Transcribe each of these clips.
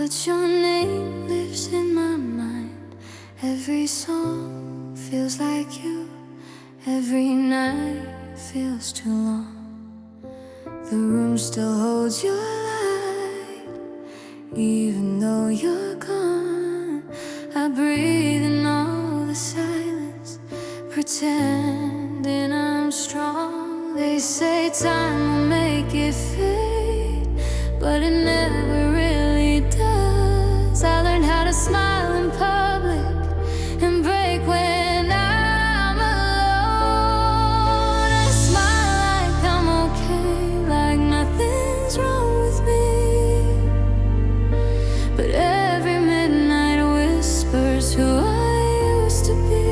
but your name lives in my mind. Every song feels like you, every night feels too long. The room still holds your light, even though you're gone. I breathe in all the silence, pretending I'm strong. They say time will make it fade, but it never really does. I learned how to smile in public and break when I'm alone. I smile like I'm okay, like nothing's wrong with me, but every midnight whispers who I used to be.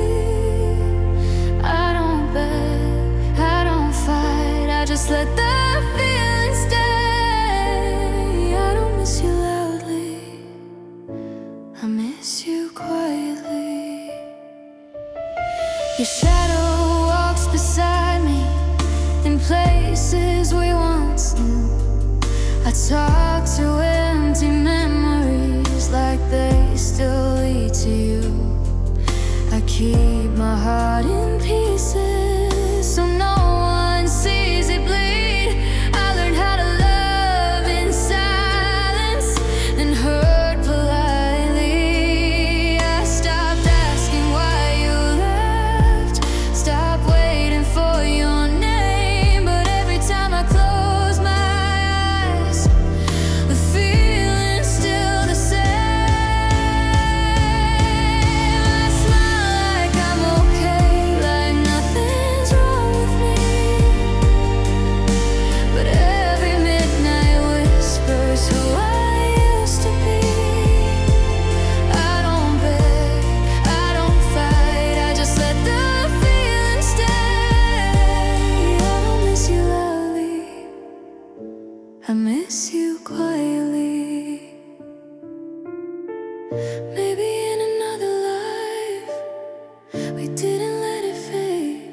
I don't beg, I don't fight, I just let the feeling stay. I don't miss you loudly, I miss you quietly. Your shadow walks beside me in places we once knew. I talk to empty memories like they still lead to you. I keep my heart in pieces so no one sees it bleed. I learned how to love in silence and hurt politely. I stopped asking why you left, stopped waiting for your name. But every time I close my eyes, the feeling's still the same. I smile like I'm okay, like nothing's wrong with me, but every midnight whispers who I used to be. I don't beg, I don't fight, I just let the feeling stay. I don't miss you loudly, I miss you quietly. Maybe in another life we didn't let it fade.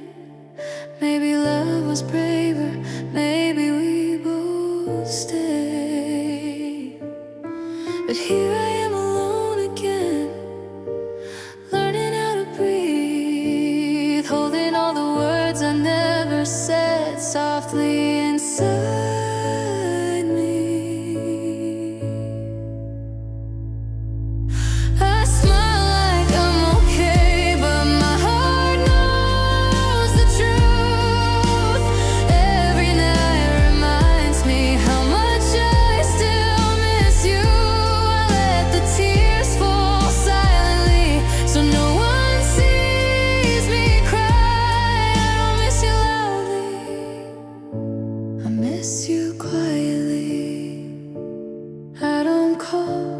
Maybe love was braver, maybe we both stayed. But here I am alone again, learning how to breathe, holding all the words I never said softly inside me. I smile like I'm okay, but my heart knows the truth. Every night reminds me how much I still miss you. I let the tears fall silently so no one sees me cry. I don't miss you loudly, I miss you quietly. I don't call,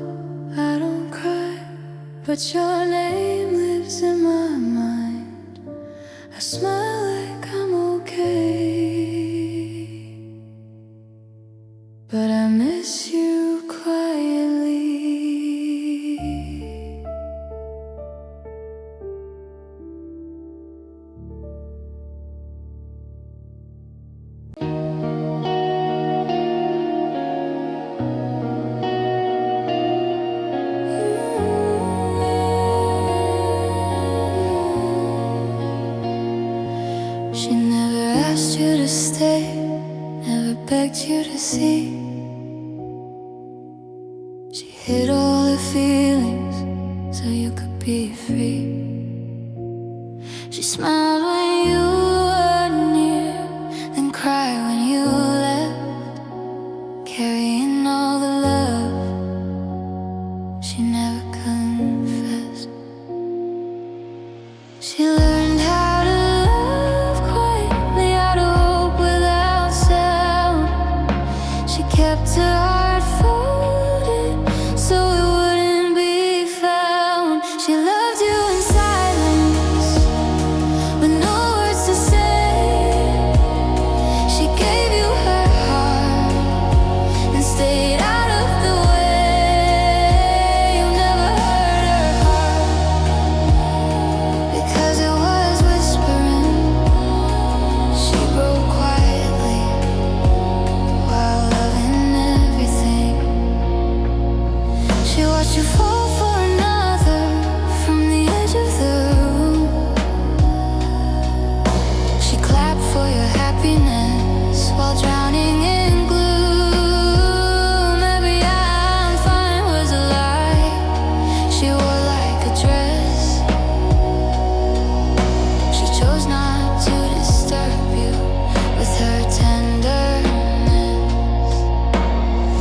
I don't cry, but your name lives in my mind. I smile like I'm okay, but I miss you quietly. She never asked you to stay, never begged you to see. She hid all her feelings so you could be free. She smiled when you were near, then cried when you left, carrying all the love she never confessed. She learned how to love quietly, how to hope without sound. She kept her heart folded so it wouldn't watched you fall for another from the edge of the room. She clapped for your happiness while drowning in gloom. Every I'm fine was a lie she wore like a dress. She chose not to disturb you with her tenderness.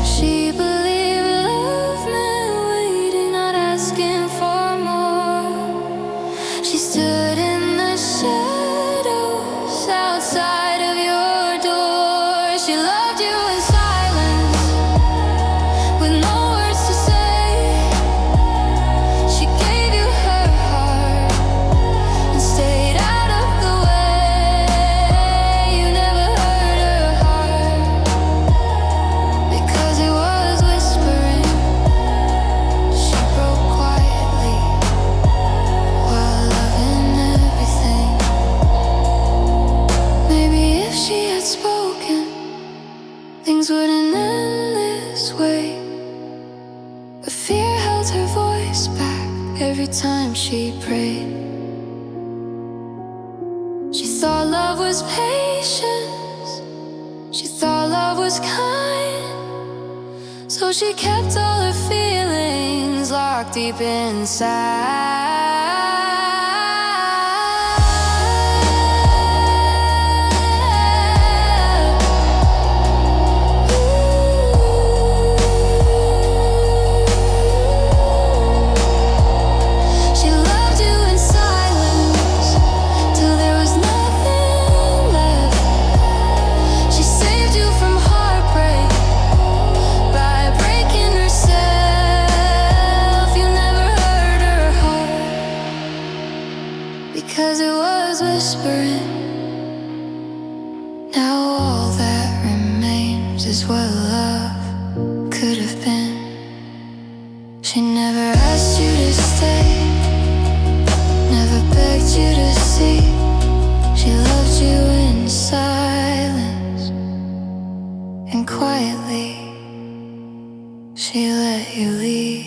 She believed love meant waiting, not asking for more. She stood in the shadows outside of your door. She loved you in silence, with no words to say. She gave you her heart and stayed out of the way. You never heard her heart, because it was whispering. She broke quietly while loving everything. Maybe if she had spoken, things wouldn't end this way. But fear held her voice back every time she prayed. She thought love was patience, she thought love was kind. So she kept all her feelings locked deep inside. She loved you in silence till there was nothing left. She saved you from heartbreak by breaking herself. You never heard her heart, because it was whispering. Now all that remains is what love could have been. She never asked you to stay, never begged you to see. She loved you in silence, and quietly she let you leave.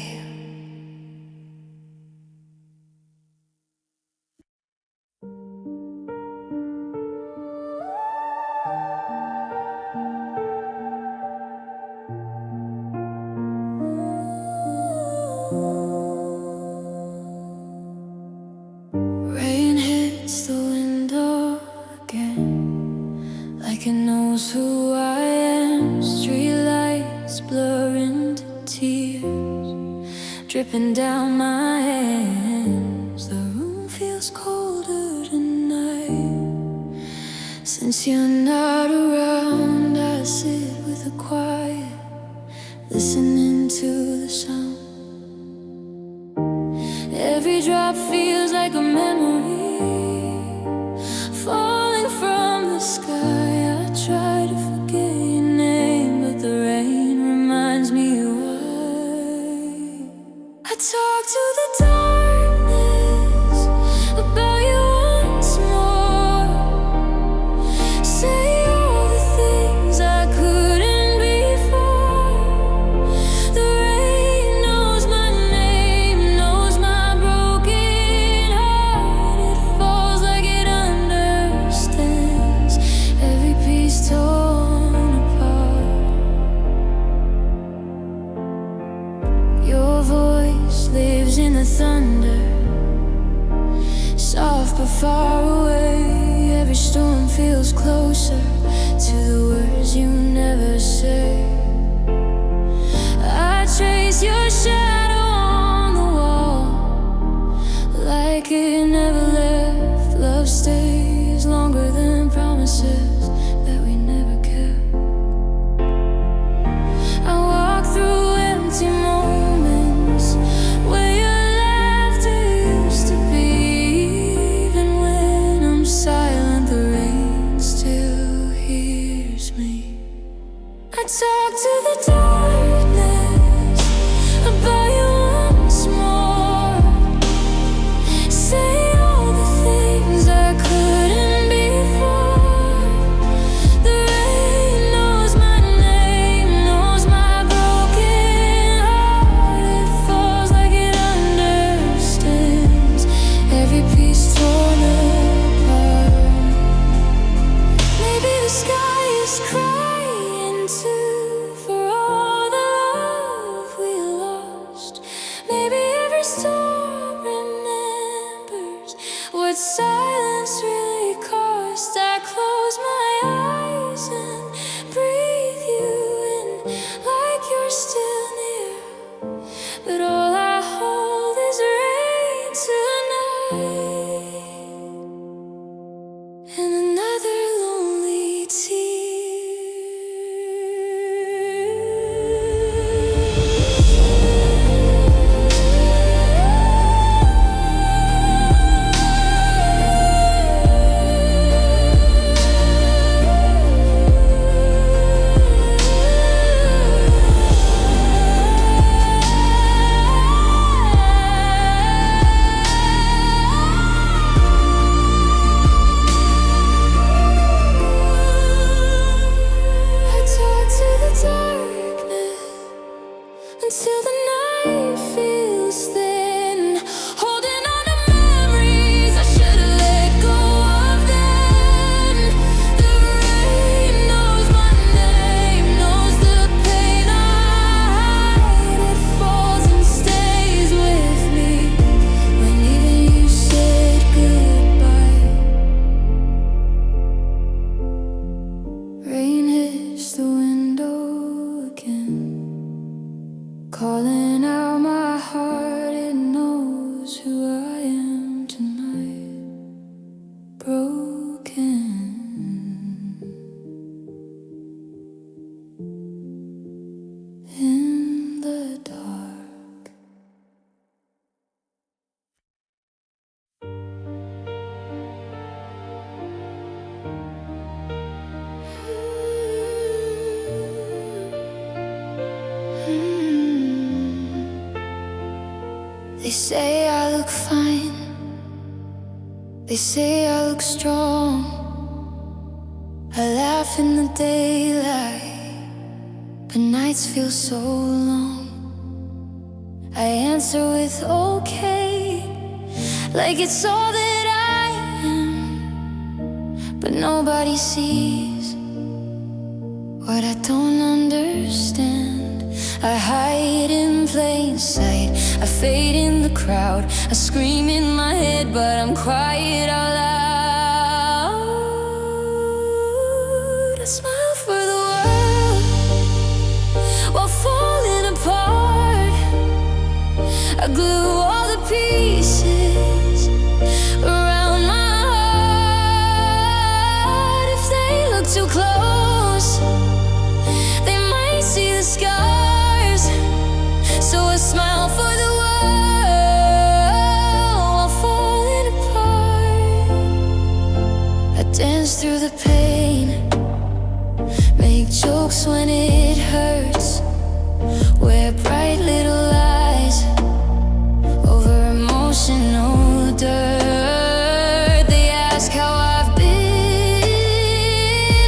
Rain hits the window again, like it knows who I am. Streetlights blur into tears, dripping down my hands. The room feels colder tonight. Since you're not around, I sit with the quiet, listening to the sound. Every drop feels like a memory falling from the sky. I try to forget your name, but the rain reminds me why. I talk to the darkness about you once more. Say all the things I couldn't before. The rain knows my name, knows my broken heart. It falls like it understands every piece torn apart. Your voice lives in the thunder, soft but far away. Every storm feels closer to the words you never say. I trace your shadow on the wall, like it never left. Love stays longer than promises that we never kept. I walk through empty moments where your laughter used to be. Even when I'm silent, the rain still hears me. I talk what silence really cost. I close my eyes and breathe you in like you're still near, but all I hold is rain tonight and another lonely tear. Until the night feels thin, holding on to memories I should've let go of them. The rain knows my name, knows the pain I hide. It falls and stays with me when even you said goodbye. Rain hits the window again, calling out my heart. It knows who I am tonight, broken in the dark. They say I look fine, they say I look strong. I laugh in the daylight, but nights feel so long. I answer with okay, like it's all that I am, but nobody sees what I don't understand. I hide in plain sight, I fade in the crowd, I scream in my head, but I'm quiet out loud. I smile for the world while falling apart. I glue all the pieces around my heart. If they look too close, they might see the scars. So I smile for the world while falling apart. I dance through the pain, make jokes when it hurts, wear bright little lies over emotional dirt. They ask how I've been,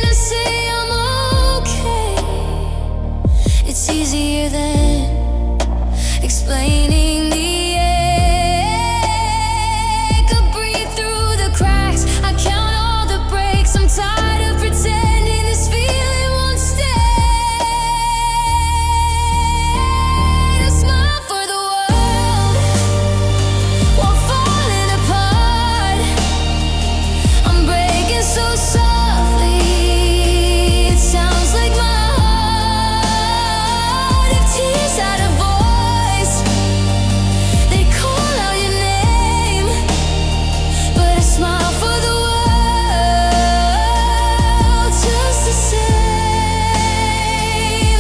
I say I'm okay. It's easier than explaining the ache. I breathe through the cracks, I count all the breaks. I'm tired of pretending this feeling won't stay. I smile for the world while falling apart. I'm breaking so softly, it sounds like my heart. If tears had a voice, they call out your name, but I smile for the world just the same.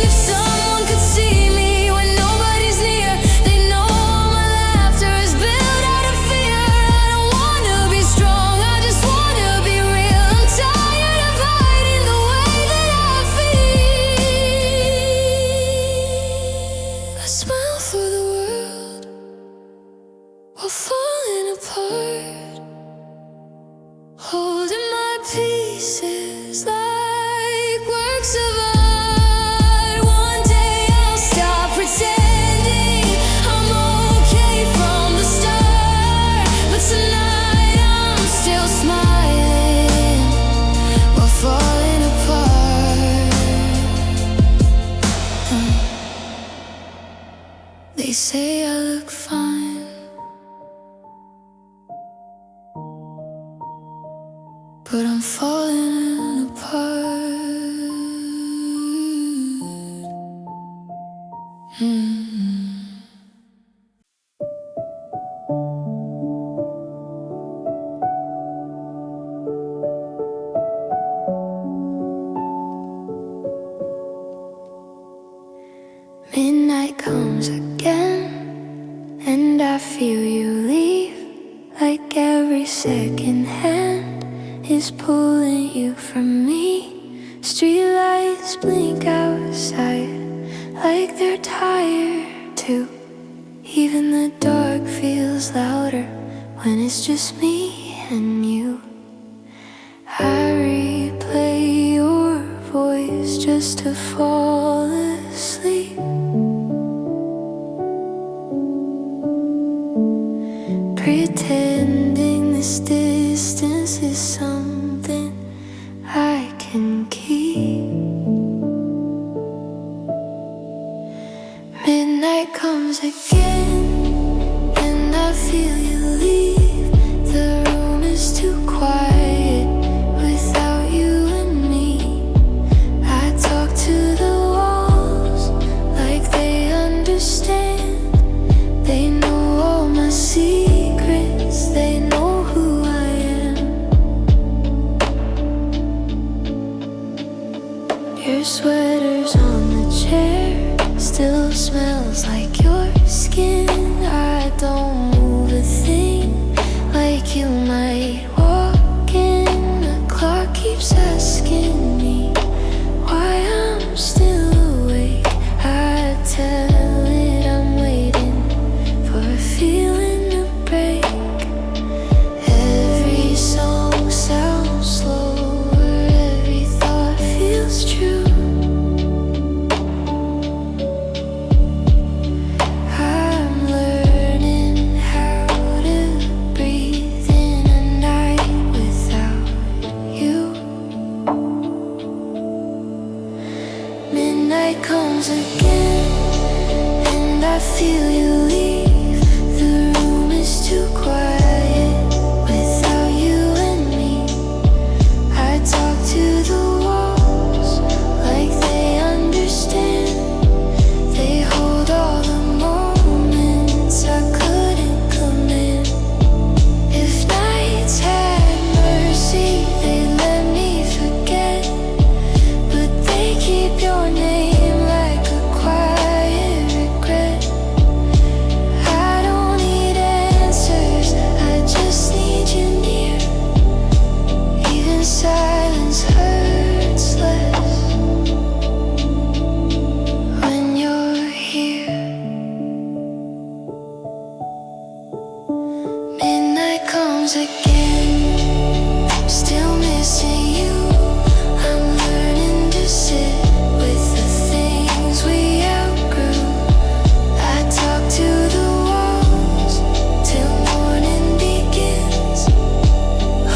If someone could see me when nobody's near, they know my laughter is built out of fear. I don't wanna be strong, I just wanna be real. I'm tired of hiding the way that I feel. I smile for the world while falling apart, holding my pieces like works of art. One day I'll stop pretending I'm okay from the start, but tonight I'm still smiling while falling apart. They say I look fine, falling apart. Midnight comes again, and I feel you leave. Like every second hand is pulling you from me. Streetlights blink outside like they're tired too. Even the dark feels louder when it's just me and you. I replay your voice just to fall asleep. Pretending this distance is something I can keep. Midnight comes again, and I feel you leave. The room is too quiet without you and me. I talk to the walls like they understand. They know all my secrets, they know who I am. Your sweater's on the chair, still smells like your skin. I don't move a thing, like you might walk in. The clock keeps asking me why I'm still awake. I tell it I'm waiting for a feeling to break. Every song sounds slower, every thought feels true. I'm learning how to breathe in a night without you. Midnight comes again, and I feel you leave. The room is too quiet without you and me. I talk to the walls like they understand. They hold all the moments I couldn't command. If nights had mercy, they let me forget. But they keep your name like a quiet regret. I don't need answers, I just need you near. Even silence hurts less when you're here. Midnight comes again, still missing you. I'm learning to sit with the things we outgrew. I talk to the walls till morning begins,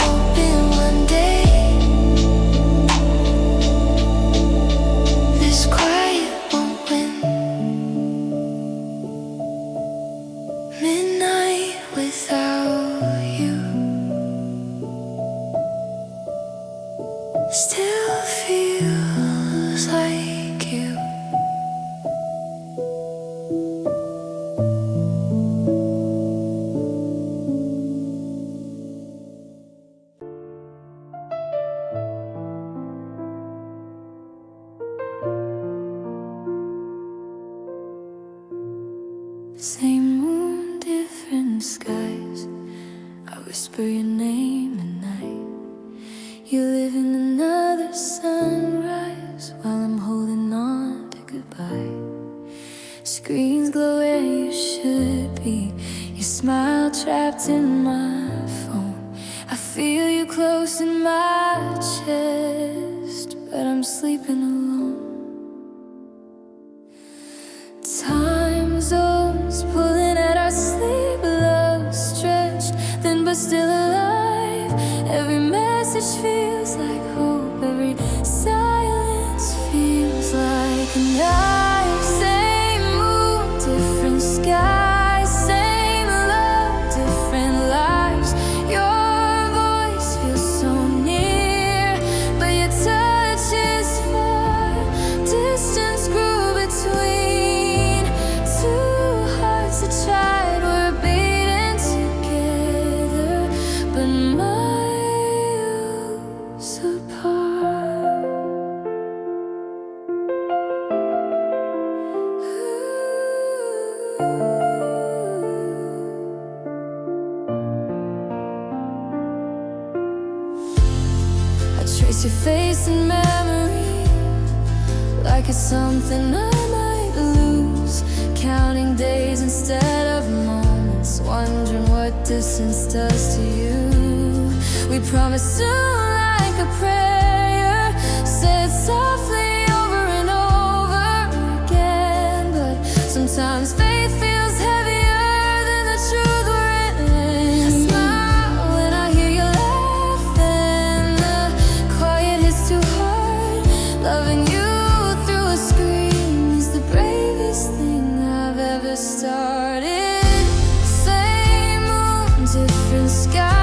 hoping one day this quiet won't win. Midnight without you still feels like you. Same moon, different skies. I whisper your name at night. You live in another sunrise while I'm holding on to goodbye. Screens glow where you should be. Your smile trapped in my phone. I feel you close in my chest, but I'm sleeping alone. Time zones pulling at our sleep, love stretched, thin but still alive. Every message feels like hope, every silence feels like a knife. Same moon, different sky, same love, different lives. Your voice feels so near. miss your face in memory, like it's something I might lose. Counting days instead of moments, wondering what distance does to you. We promised to like a prayer, said softly over and over again. But sometimes faith feels heavier than the truth we're in. I smile when I hear you laughing, the quiet hits too hard. Loving you through a screen is the bravest thing I've ever started. Same moon, different sky.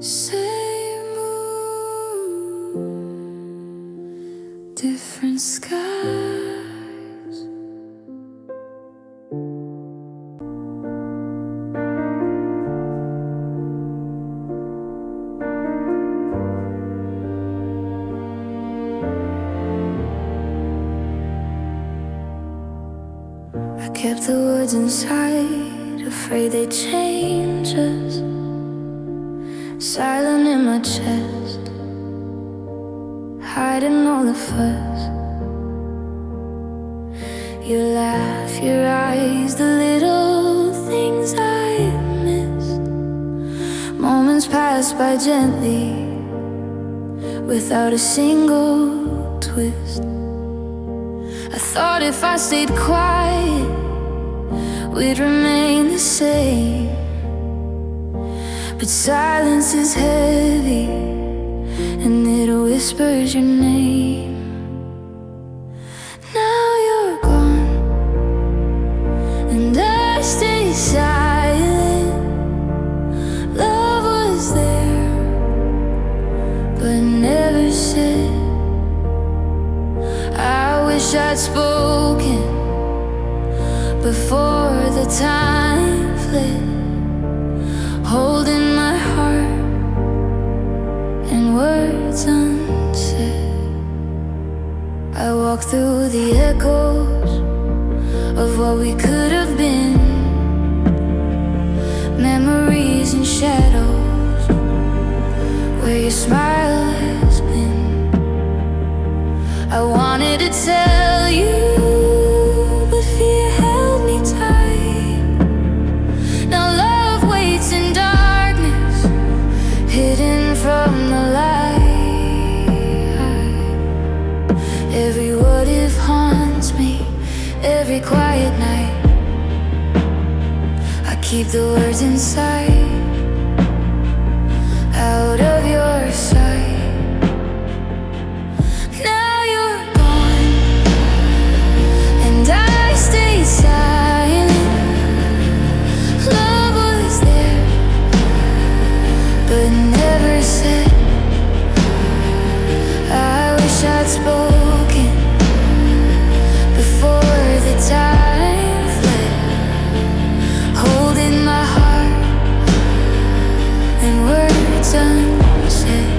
Same moon, different skies. I kept the words inside, afraid they'd change us. Silent in my chest, hiding all the fuss. Your laugh, your eyes, the little things I missed. Moments pass by gently, without a single twist. I thought if I stayed quiet, we'd remain the same. But silence is heavy, and it whispers your name. Now you're gone, and I stay silent. Love was there, but never said. I wish I'd spoken before the time fled, holding my heart and words unsaid. I walk through the echoes of what we could have been, memories and shadows where your smile has been. I wanted to tell you, but fear held me tight. Now love waits in darkness, hidden from the light. Every what if haunts me, every quiet night. I keep the words inside, out of your sight. Now you're gone, and I stay silent. Love was there, but never said. I wish I'd spoken before the time fled, holding my heart and words unsaid.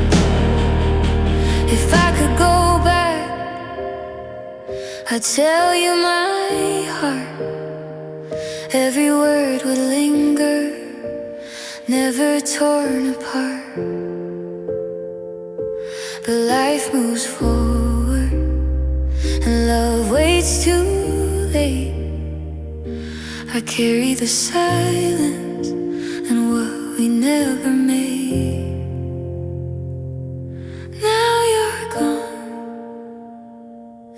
If I could go back, I tell you my heart, every word would linger, never torn apart. But life moves forward, and love waits too late. I carry the silence and what we never made. Now you're gone,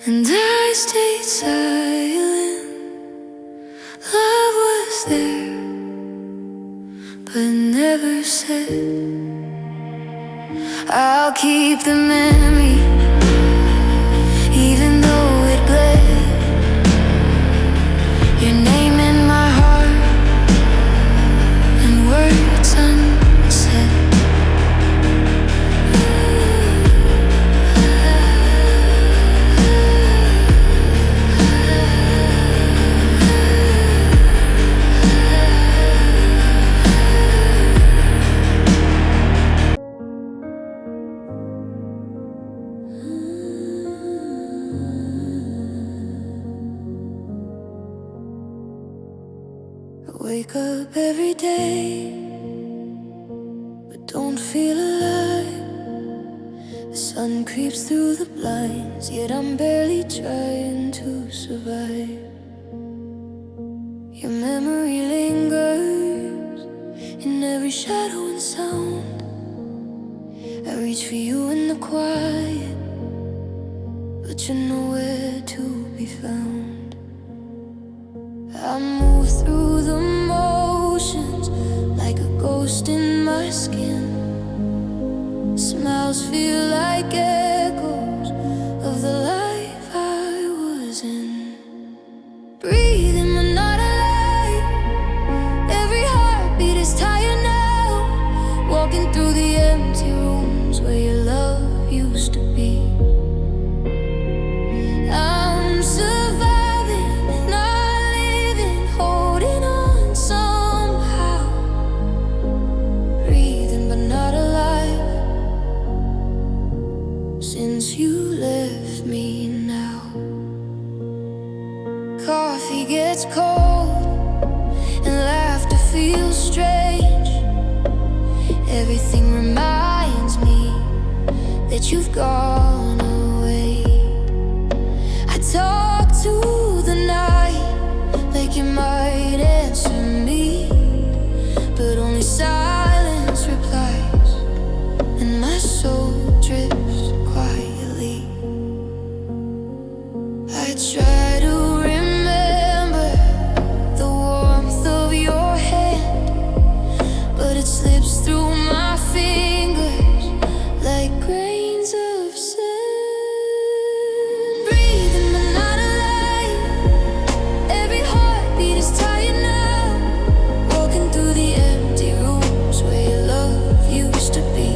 and I stayed silent. Love was there, but never said. I'll keep the memory, even though it bled. Your name in my heart, and words unsaid. Wake up every day, but don't feel alive. The sun creeps through the blinds, yet I'm barely trying to survive. Your memory lingers in every shadow and sound. I reach for you in the quiet, but you're nowhere to be found. I move through the motions like a ghost in my skin. Smiles feel like echoes of the life I was in. Breathing but not alive, every heartbeat is tired now. Walking through the empty rooms where your love used to be. I'm surviving, not living, holding on somehow. Breathing but not alive, since you left me now. Coffee gets cold and laughter feels strange. Everything reminds me that you've gone away. I talk to the night like you might answer me, but only silence replies, and my soul drifts quietly. I try to remember the warmth of your hand, but it slips through my fingers like grains of sand. Breathing but not alive, every heartbeat is tired now. Walking through the empty rooms where your love used to be.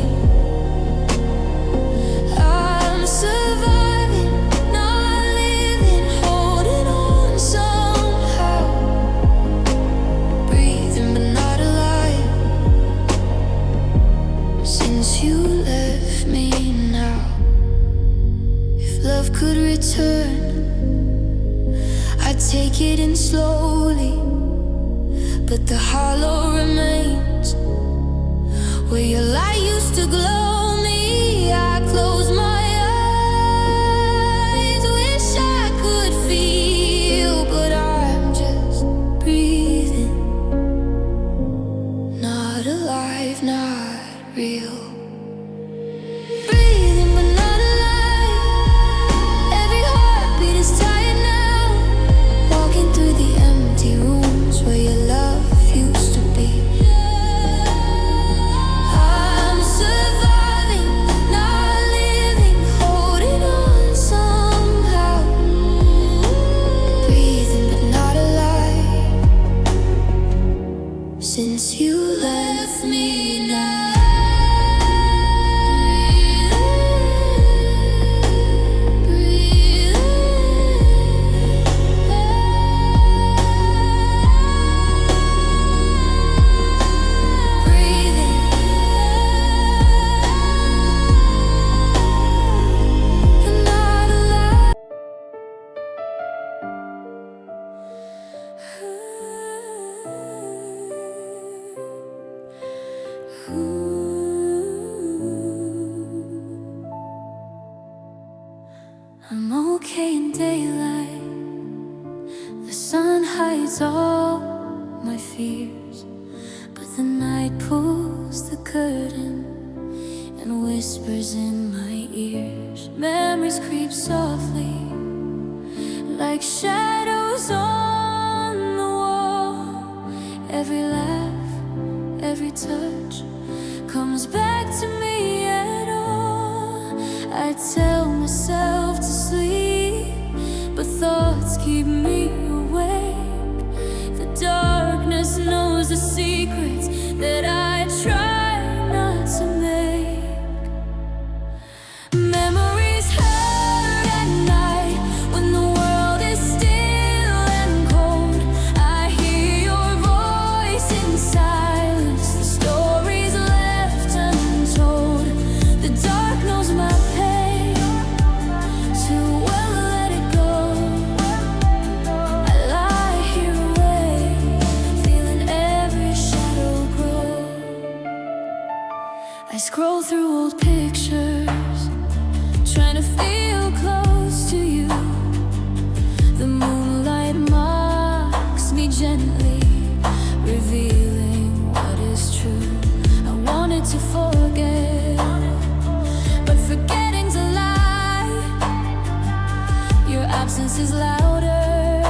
I'm surviving, not living, holding on somehow. Breathing but not alive, since you left me now. If love could return, I'd take it in slowly, but the hollow remains where your light used to glow me. I close my eyes, wish I could feel, but I'm just breathing, not alive, not real. Breathing but not alive, every heartbeat is tired now. Walking through the empty rooms where your love used to be. I'm surviving, not living, holding on somehow. Breathing but not alive, since you left me now. okay in daylight. The sun hides all my fears, but the night pulls the curtain and whispers in my ears. Memories creep softly like shadows on the wall. Every laugh, every touch comes back to me at all. I tell myself to sleep, but thoughts keep me awake. The darkness knows the secrets that I try not to make. Memories hurt at night when the world is still and cold. I hear your voice in silence, the stories left untold. The dark knows my pain too well to let it go. I lie here awake, feeling every shadow grow. I scroll through old pictures, trying to feel close to you. The moonlight mocks me gently, revealing what is true. I wanted to forget, but forgetting's a lie. Your absence is louder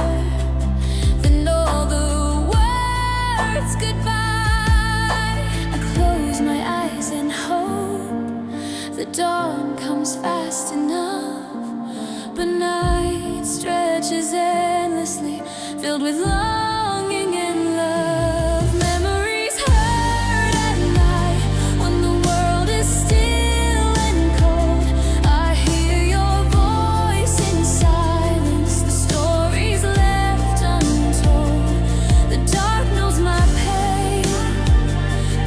than all the words goodbye. I close my eyes and hope the dawn comes fast enough, but night stretches endlessly, filled with longing and love. Memories hurt at night when the world is still and cold. I hear your voice in silence, the stories left untold. The dark knows my pain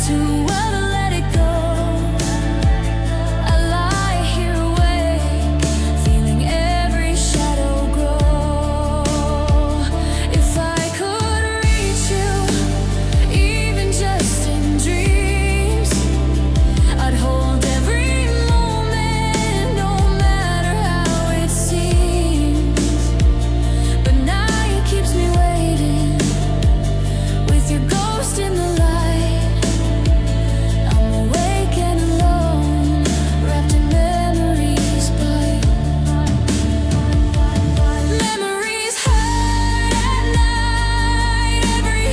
too well to let it go. I lie here awake, feeling every shadow grow. If I could reach you, even just in dreams, I'd hold every moment, no matter how it seems. But night keeps me waiting, with your ghost in the light. I'm awake and alone, wrapped in memories bite. Memories hurt at night, every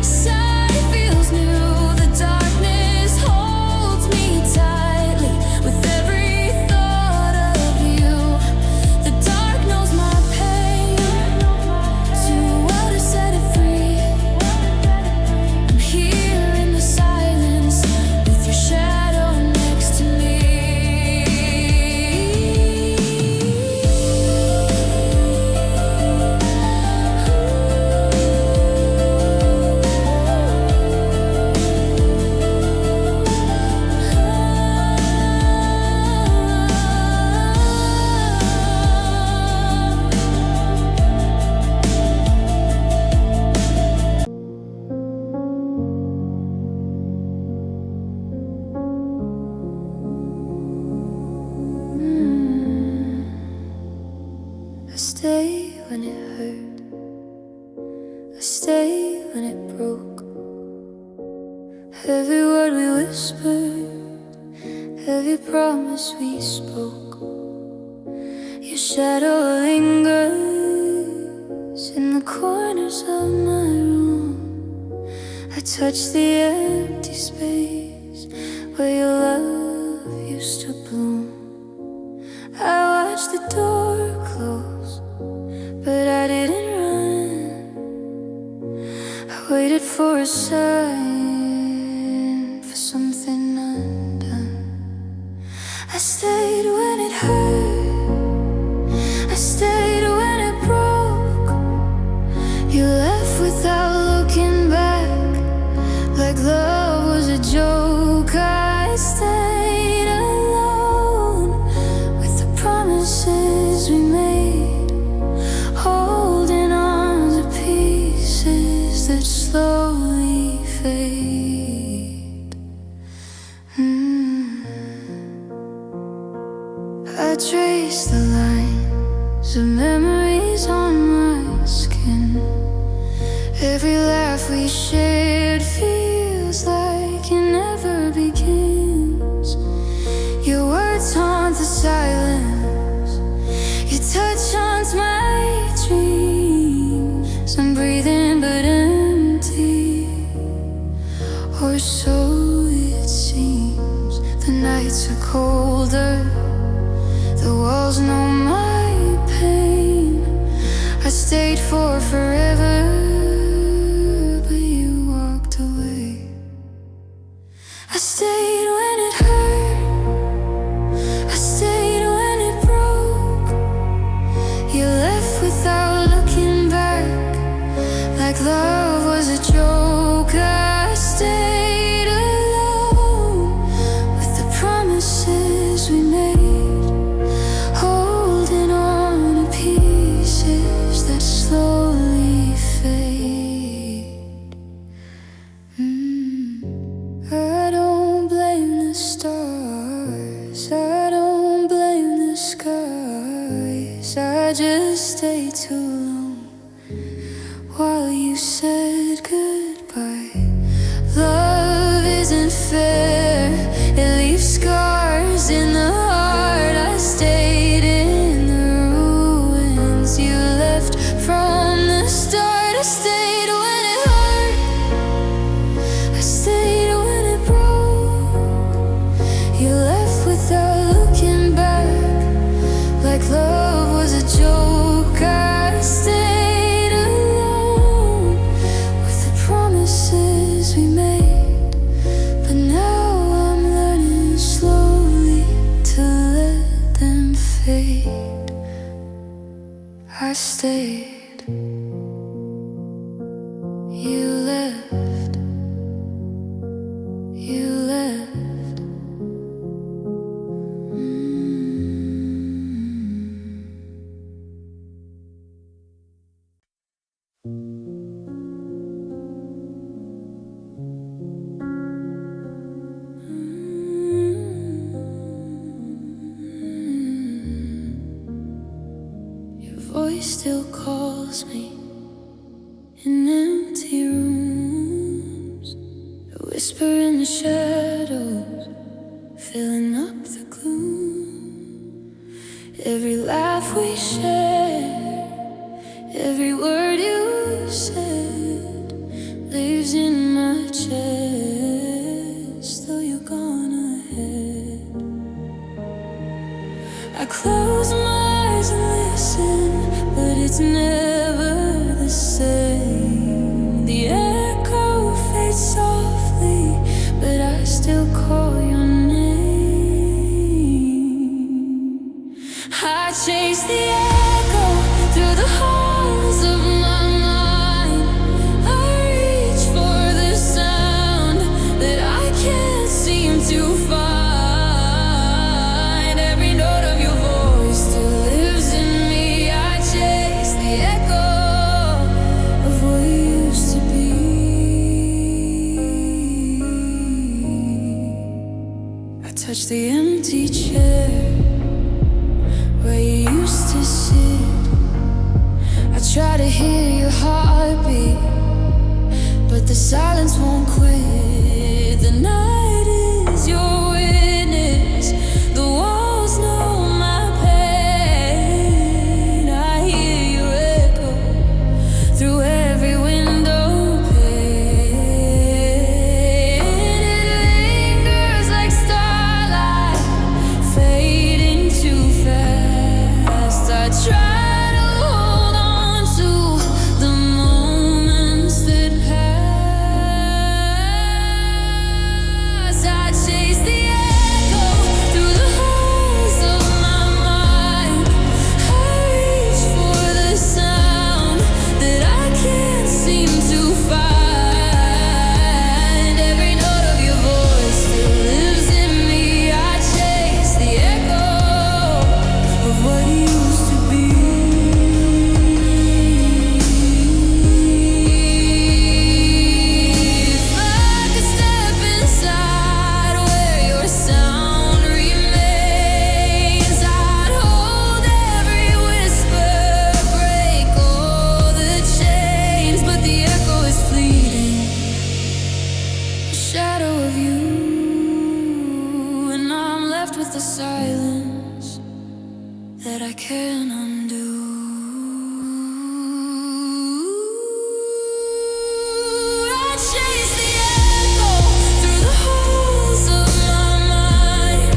sigh feels new. The darkness holds me tightly, with every thought of you. The dark knows my pain too well to set it free. I'm here in the silence, with your shadow next to me. I stay when it hurt, I stay when it broke. Every word we whispered, every promise we spoke. Your shadow lingers in the corners of my room. I touch the empty space where your love used to bloom. I watched the door close, but I didn't run. I waited for a sign, for something undone. I stayed when it hurt, I stayed when it broke. You left without looking back, like love was a joke. I stayed alone with the promises we made, holding on to pieces that slowly fade. I trace the line The memories on my skin. Every laugh we shared feels like it never begins. Your words haunt the silence. Your touch haunts my dreams. I'm breathing but empty, or so it seems. The nights are colder, the walls know my pain. I stayed for forever, but you walked away. I stayed when it hurt, I stayed when it broke. You left without looking back, like love was a joke. I stayed alone with the promises we made, holding on to pieces that slowly fade. I don't blame the stars, I don't blame the skies. I just stayed too long while you said goodbye. Love isn't fair, it leaves scars in the heart. I stayed in the ruins you left from the start. I stayed when it hurt, I stayed when it broke. You left without looking back, like love was a joke. I stayed alone with the promises we made, but now I'm learning slowly to let them fade. I stayed, you left, you left. Your voice still calls me in empty rooms, a whisper in the shadows, filling up the gloom. Every laugh we shared, every word you said lives in my chest, though you're gone ahead. I close my eyes and listen, but it's never the same. The echo fades softly, but I still call your name. I chase the echo through the halls of my mind. I reach for the sound that I can't seem to find. Every note of your voice still lives in me. I chase the echo of what used to be. I touch the empty chair where you used to sit. I try to hear your heartbeat, but the silence won't quit. The night is your witness, the walls know my pain. I hear your echo through every window pane. It lingers like starlight, fading too fast. I try to hold on to the moments that pass. I chase the with the silence that I can't undo. I chase the echo through the holes of my mind.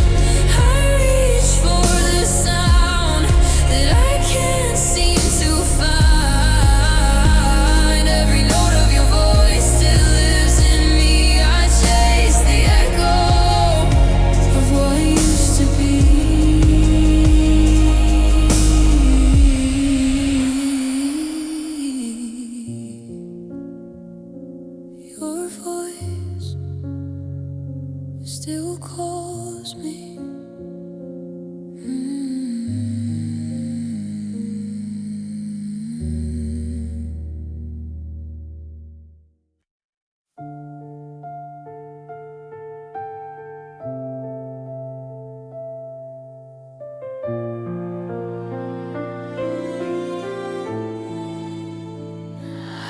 I reach for the sound that I can't seem to find. Every note of your voice still lives in me. I chase the echo of what used to be. Your voice still calls me.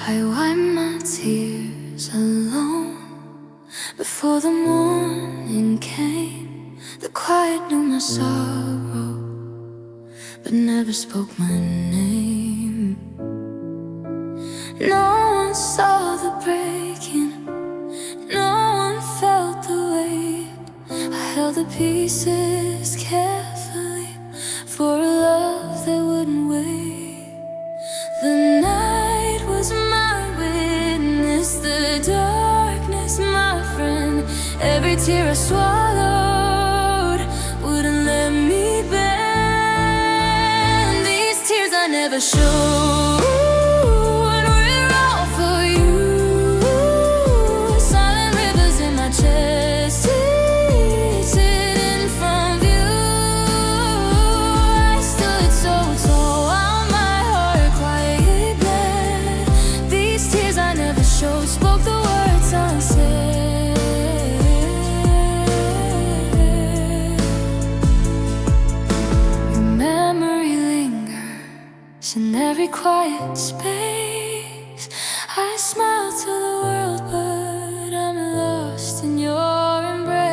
I wipe my tears alone before the morning came. The quiet knew my sorrow, but never spoke my name. No one saw the breaking, no one felt the weight. I held the pieces carefully for a love that wouldn't wait. The night was my witness, the darkness my friend. Every tear I swallowed wouldn't let me bend. These tears I never showed were all for you. Silent rivers in my chest, hidden from view. I stood so tall while my heart quietly bled. These tears I never showed spoke the words unsaid. Your memory lingers in every quiet space. I smile to the world, but I'm lost in your embrace.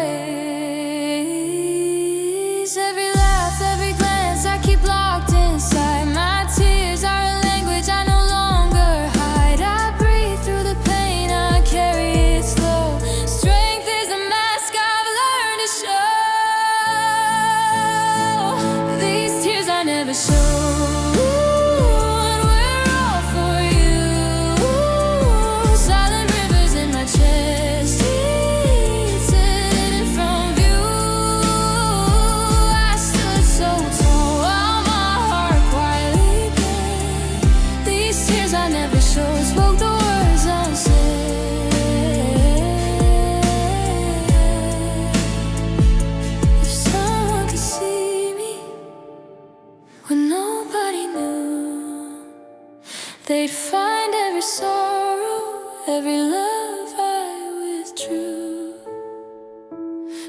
Every laugh, every glance I keep locked inside. My tears are a language I no longer hide. I breathe through the pain, I carry it slow. Strength is a mask I've learned to show. These tears I never showed were all for you. Silent rivers in my chest, hidden from view. I stood so tall while my heart quietly bled. These tears I never showed spoke the words unsaid. If someone could see me when nobody knew, they'd find every sorrow, every love I withdrew.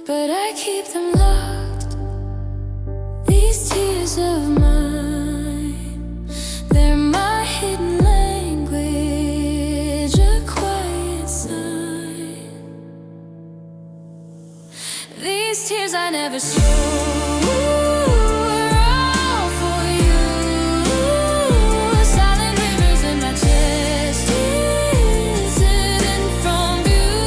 But I keep them locked, these tears of mine. They're my hidden language, a quiet sign. These tears I never showed were all for you. Silent rivers in my chest, hidden from view.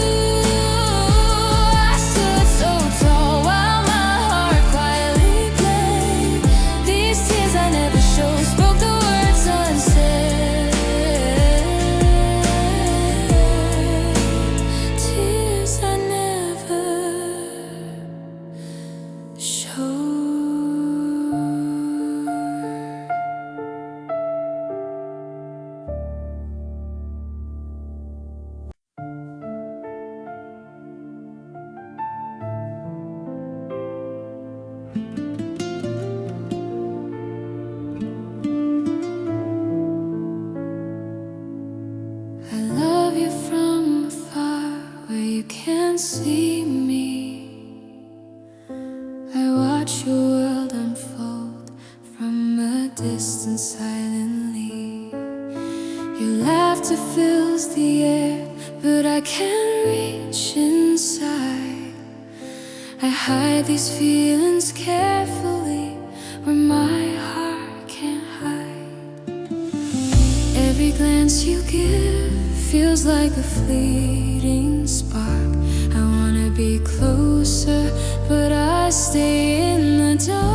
I stood so tall while my heart quietly bled. These tears I never showed spoke the words unsaid. Tears I never showed. I love you from afar, where you can't see me. I watch your world unfold from a distance silently. Your laughter fills the air, but I can't reach inside. I hide these feelings carefully where my heart can't hide. Every glance you give feels like a fleeting spark. I wanna be closer, but I stay in the dark.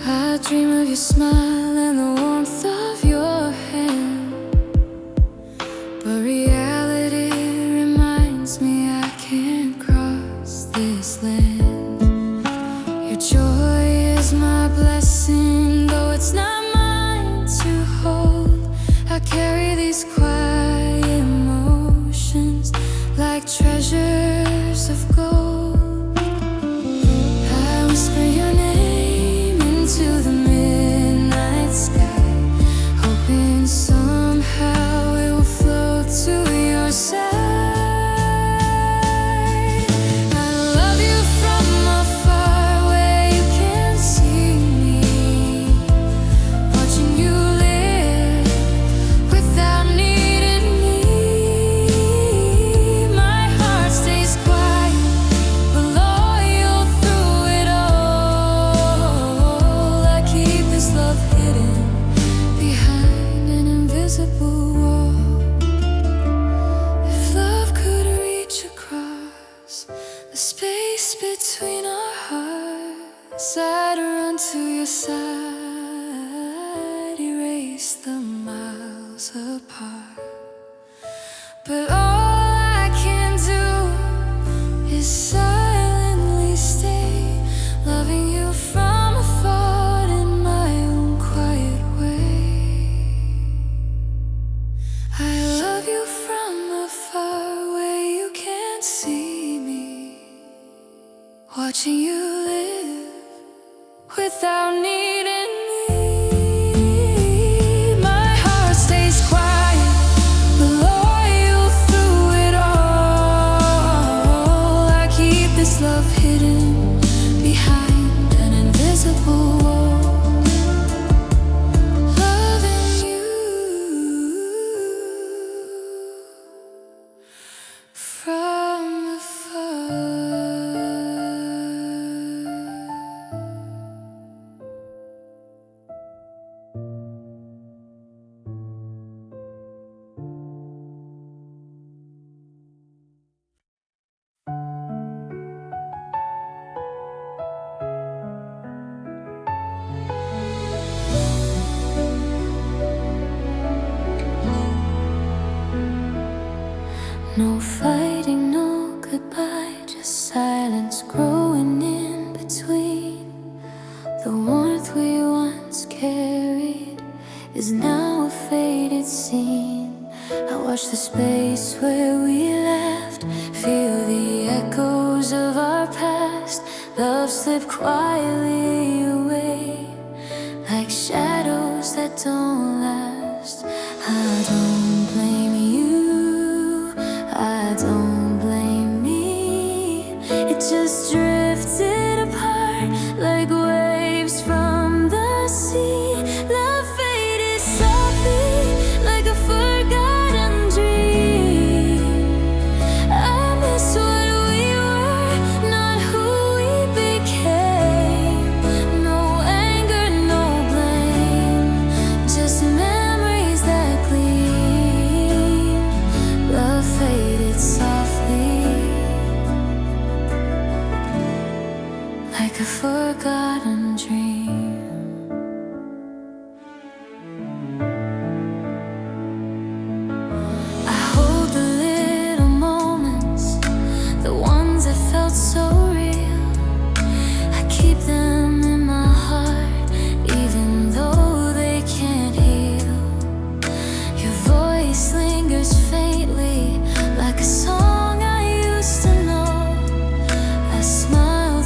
I dream of your smile and the warmth of your hand, but reality reminds me I can't cross this land. Your joy is my blessing, though it's not mine to hold. I carry these quiet emotions like treasures of gold. I whisper your name into the midnight sky, hoping somehow it will float to your side. I love you from afar where you can't see me, watching you live without needing me. My heart stays quiet but loyal through it all. I keep this love hidden behind an invisible wall. If love could reach across the space between our hearts, I'd run to your side, erase the miles apart. But all I can do is silently stay, loving you from afar in my own quiet way. I love you from afar where you can't see me, watching you live without needing me. My heart stays quiet but loyal through it all. I keep this love hidden behind an invisible wall, loving you from afar. No fighting, no goodbye, just silence growing in between. The warmth we once carried is now a faded scene. I watch the space where we left, feel the echoes of our past. Love slip quietly away like shadows that don't last. I don't blame you, I don't blame me. It just drifted apart like waves from the sea. Love faded softly like a forgotten dream. I miss what we were, not who we became. No anger, no blame, just memories that gleam. Love faded softly like a forgotten dream. I hold the little moments, the ones that felt so real. I keep them in my heart, even though they can't heal. Your voice lingers faintly like a song I used to know. I smile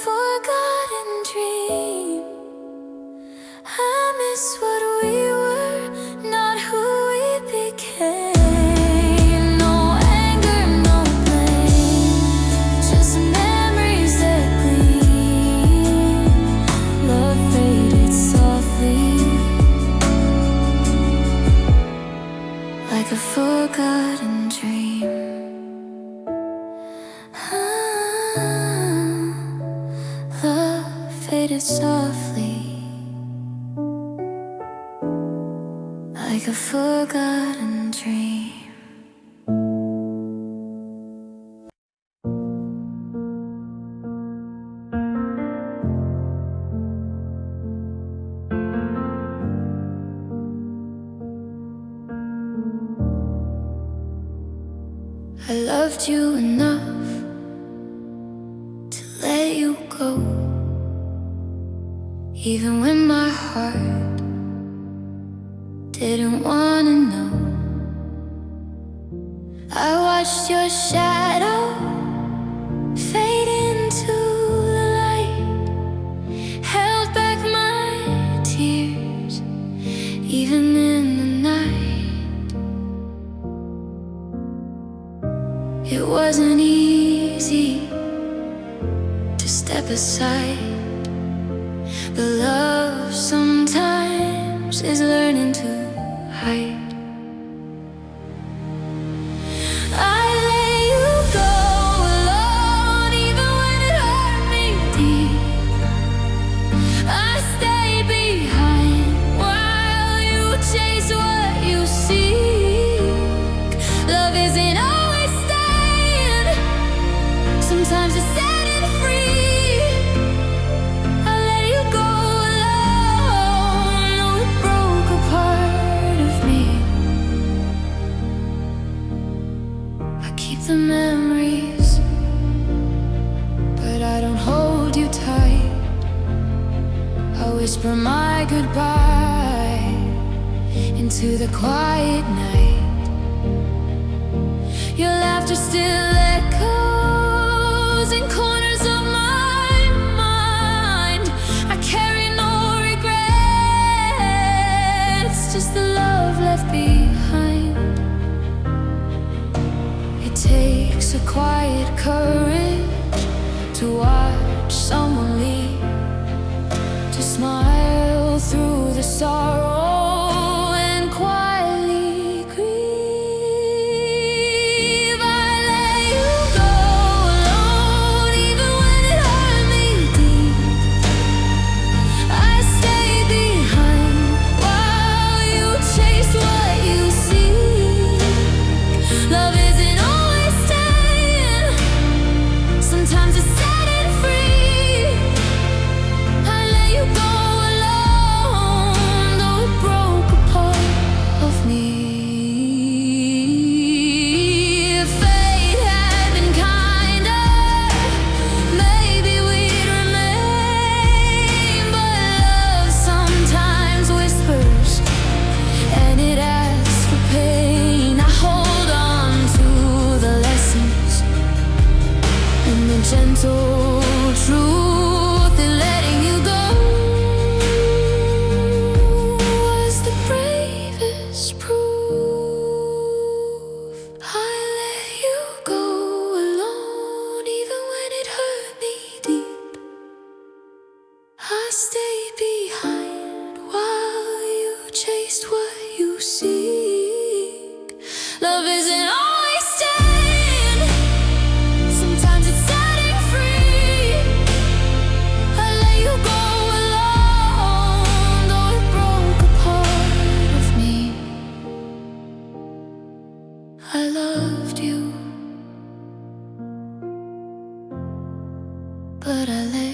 forgotten dream. I miss what we were, not who we became. No anger, no blame, just memories that gleam. Love faded softly, like a forgotten dream. Love faded softly, like a forgotten dream. I loved you enough to let you go, even when my heart didn't wanna know. I watched your shadow fade into the light, held back my tears, even in the night. It wasn't easy to step aside, but love sometimes is learning to hide. I let you go alone, even when it hurt me deep. I stayed behind while you chase what you seek. Love isn't always staying, sometimes it's setting free. I let you go alone, though it broke a part of me. I keep the memories, but I don't hold you tight. I whisper my goodbye into the quiet night. Your laughter still echoes in corners of my mind. I carry no regrets, just the love left behind. It takes a quiet courage to watch someone leave, to smile through the sorrow and quietly grieve. I let you go alone, even when it hurt me deep. I stayed behind while you chased what you seek. Love isn't always staying, sometimes it's setting free. I let you go alone, though it broke a part of me. If fate had been kinder, maybe we'd remain. But love sometimes whispers, and it asks for pain. I hold on to the lessons and the gentle truth in letting you go was the bravest proof. I let you go alone, even when it hurt me deep. I stayed behind while you chased what you seek. Love isn't always staying, sometimes it's setting free. I let you go alone, though it broke a part of me. I loved you, but I let